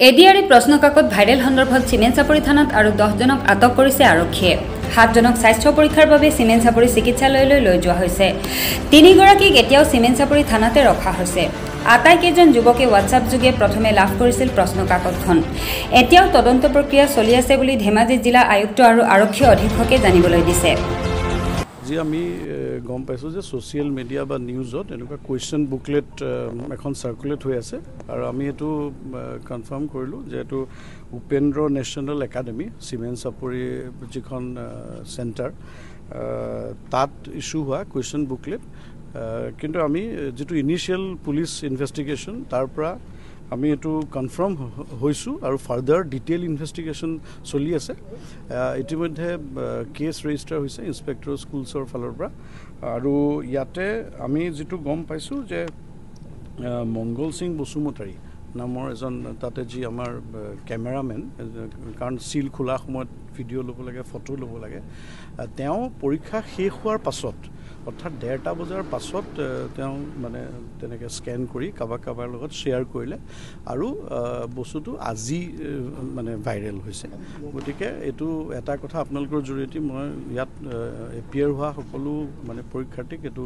ADRE প্ৰশ্নকাকত viral সন্দৰ্ভত চিমেন চাপৰি থানাত আৰু 10 জনক আটক কৰিছে আৰক্ষীয়ে। 7 জনক স্বাস্থ্য পৰীক্ষাৰ বাবে চিমেন চাপৰি চিকিৎসালয়লৈ লৈ যোৱা হৈছে। 3 গৰাকীক এতিয়াও চিমেন চাপৰি থানাতে ৰখা হৈছে। আটাইকেইজন যুৱকে হোৱাটছআপ যোগে প্ৰথমে লাভ কৰিছিল প্ৰশ্নকাকতখন। এতিয়াও তদন্ত প্ৰক্ৰিয়া চলি আছে বুলি ধেমাজি জিলা আয়ুক্ত আৰু আৰক্ষী অধীক্ষকে জানিবলৈ দিছে। যি আমি গম পাইছোঁ যে ছ'চিয়েল মিডিয়া বা নিউজত এনেকুৱা কুৱেশ্যন বুকলেট এখন চাৰ্কুলেট হৈ আছে আৰু আমি এইটো কনফাৰ্ম কৰিলোঁ যে এইটো উপেন্দ্ৰ নেশ্যনেল একাডেমি চিমেন চাপৰি যিখন চেণ্টাৰ তাত ইছ্যু হোৱা কুৱেশ্যন বুকলেট। কিন্তু আমি যিটো ইনিচিয়েল পুলিচ ইনভেষ্টিগেশ্যন তাৰ পৰা আমি এইটো কনফাৰ্ম হৈছোঁ আৰু ফাৰ্দাৰ ডিটেইল ইনভেষ্টিগেশ্যন চলি আছে। ইতিমধ্যে কেছ ৰেজিষ্টাৰ হৈছে ইনস্পেক্টৰ স্কুলছৰ ফালৰ পৰা আৰু ইয়াতে আমি যিটো গম পাইছোঁ যে মংগল সিং বসুমতাৰী নামৰ এজন তাতে যি আমাৰ কেমেৰামেন, কাৰণ চিল খোলা সময়ত ভিডিঅ' ল'ব লাগে, ফটো ল'ব লাগে, তেওঁ পৰীক্ষা শেষ হোৱাৰ পাছত অৰ্থাৎ 1:30 বজাৰ পাছত তেওঁ মানে তেনেকৈ স্কেন কৰি কাৰোবাৰ লগত শ্বেয়াৰ কৰিলে আৰু বস্তুটো আজি মানে ভাইৰেল হৈছে। গতিকে এইটো এটা কথা আপোনালোকৰ জৰিয়তে মই ইয়াত এপিয়াৰ হোৱা সকলো মানে পৰীক্ষাৰ্থীক এইটো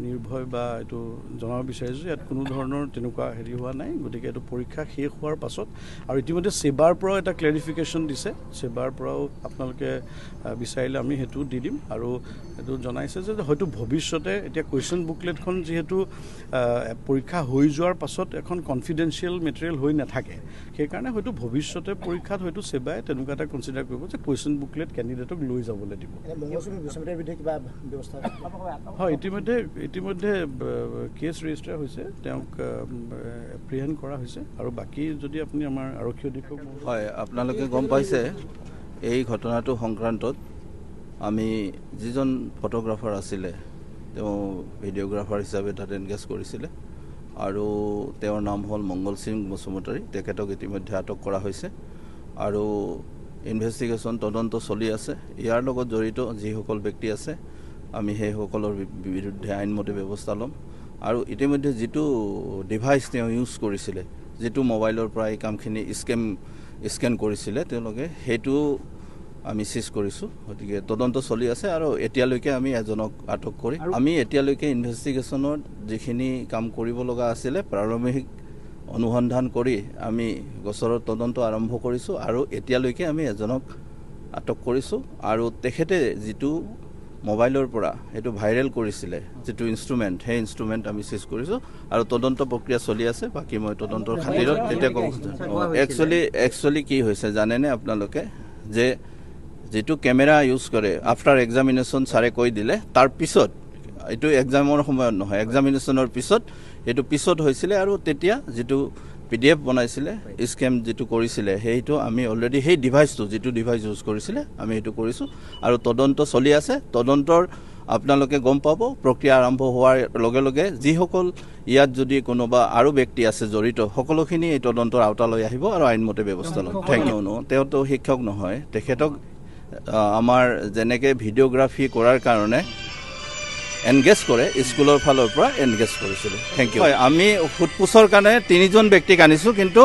নিৰ্ভয় বা এইটো জনাব বিচাৰিছোঁ ইয়াত কোনো ধৰণৰ তেনেকুৱা হেৰি হোৱা নাই। গতিকে এইটো পৰীক্ষা শেষ হোৱাৰ পাছত আৰু ইতিমধ্যে সেবাৰ পৰাও এটা ক্লেৰিফিকেশ্যন দিছে। সেবাৰ পৰাও আপোনালোকে বিচাৰিলে আমি সেইটো দি দিম আৰু এইটো জনাইছে যে হয়তো ভৱিষ্যতে এতিয়া কুৱেশ্যন বুকলেটখন যিহেতু পৰীক্ষা হৈ যোৱাৰ পাছত এখন কনফিডেন্সিয়েল মেটেৰিয়েল হৈ নাথাকে, সেইকাৰণে হয়তো ভৱিষ্যতে পৰীক্ষাত হয়তো সেবাই তেনেকুৱা এটা কনচিডাৰ কৰিব যে কুৱেশ্যন বুকলেট কেণ্ডিডেটক লৈ যাবলৈ দিব। হয়, ইতিমধ্যে কেছ ৰেজিষ্টাৰ হৈছে, তেওঁক এপ্ৰিহেণ্ড কৰা হৈছে আৰু বাকী যদি আপুনি আমাৰ আৰক্ষী অধীক্ষক। হয়, আপোনালোকে গম পাইছে এই ঘটনাটো সংক্ৰান্তত আমি যিজন ফটোগ্ৰাফাৰ আছিলে তেওঁ ভিডিঅ'গ্ৰাফাৰ হিচাপে তাত এনগেজ কৰিছিলে আৰু তেওঁৰ নাম হ'ল মংগল সিং বসুমতাৰী। তেখেতক ইতিমধ্যে আটক কৰা হৈছে আৰু ইনভেষ্টিগেশ্যন তদন্ত চলি আছে। ইয়াৰ লগত জড়িত যিসকল ব্যক্তি আছে আমি সেইসকলৰ বিৰুদ্ধে আইনমতে ব্যৱস্থা ল'ম আৰু ইতিমধ্যে যিটো ডিভাইচ তেওঁ ইউজ কৰিছিলে, যিটো মোবাইলৰ পৰা এই কামখিনি স্কেন কৰিছিলে তেওঁলোকে, সেইটো আমি চিজ কৰিছোঁ। গতিকে তদন্ত চলি আছে আৰু এতিয়ালৈকে আমি এজনক আটক কৰি আমি এতিয়ালৈকে ইনভেষ্টিগেশ্যনত যিখিনি কাম কৰিব লগা আছিলে প্ৰাৰম্ভিক অনুসন্ধান কৰি আমি গোচৰৰ তদন্ত আৰম্ভ কৰিছোঁ আৰু এতিয়ালৈকে আমি এজনক আটক কৰিছোঁ আৰু তেখেতে যিটো মোবাইলৰ পৰা এইটো ভাইৰেল কৰিছিলে যিটো ইনষ্ট্ৰুমেণ্ট, সেই ইনষ্ট্ৰুমেণ্ট আমি চিজ কৰিছোঁ আৰু তদন্ত প্ৰক্ৰিয়া চলি আছে। বাকী মই তদন্তৰ খাতিৰত তেতিয়া কওঁ। একচুৱেলি কি হৈছে জানেনে আপোনালোকে, যে যিটো কেমেৰা ইউজ কৰে আফটাৰ এক্সামিনেশ্যন ছাৰে কৈ দিলে, তাৰ পিছত এইটো এক্সামৰ সময়ত নহয়, এক্সামিনেশ্যনৰ পিছত এইটো পিছত হৈছিলে আৰু তেতিয়া যিটো PDF বনাইছিলে, স্কেম যিটো কৰিছিলে, সেইটো আমি অলৰেডি সেই ডিভাইচটো যিটো ডিভাইচ ইউজ কৰিছিলে আমি সেইটো কৰিছোঁ আৰু তদন্ত চলি আছে। তদন্তৰ আপোনালোকে গম পাব প্ৰক্ৰিয়া আৰম্ভ হোৱাৰ লগে লগে যিসকল ইয়াত যদি কোনোবা আৰু ব্যক্তি আছে জড়িত, সকলোখিনি এই তদন্তৰ আওতালৈ আহিব আৰু আইনমতে ব্যৱস্থা ল'ব। Thank you. তেওঁতো শিক্ষক নহয়, তেখেতক আমাৰ যেনেকৈ ভিডিঅ'গ্ৰাফী কৰাৰ কাৰণে এনগেজ কৰে স্কুলৰ ফালৰ পৰা এনগেজ কৰিছিলোঁ। Thank you. হয়, আমি সোধপোছৰ কাৰণে 3জন ব্যক্তিক আনিছোঁ, কিন্তু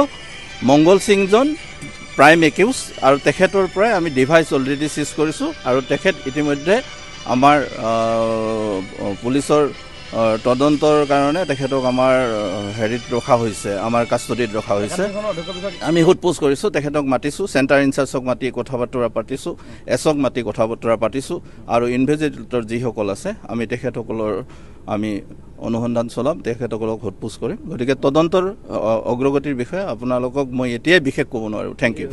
মংগল সিংজন প্ৰাইম একিউজ আৰু তেখেতৰ পৰাই আমি ডিভাইচ অলৰেডি চিজ কৰিছোঁ আৰু তেখেত ইতিমধ্যে আমাৰ পুলিচৰ তদন্তৰ কাৰণে তেখেতক আমাৰ হেৰিত ৰখা হৈছে, আমাৰ কাষ্টডিত ৰখা হৈছে। আমি সোধপোছ কৰিছোঁ, তেখেতক মাতিছোঁ, চেণ্টাৰ ইনচাৰ্জক মাতি কথা বতৰা পাতিছোঁ, এছক মাতি কথা বতৰা পাতিছোঁ আৰু ইনভেষ্টিগেটৰ যিসকল আছে আমি তেখেতসকলৰ আমি অনুসন্ধান চলাম, তেখেতসকলক সোধপোছ কৰিম। গতিকে তদন্তৰ অগ্ৰগতিৰ বিষয়ে আপোনালোকক মই এতিয়াই বিশেষ ক'ব নোৱাৰোঁ। Thank U.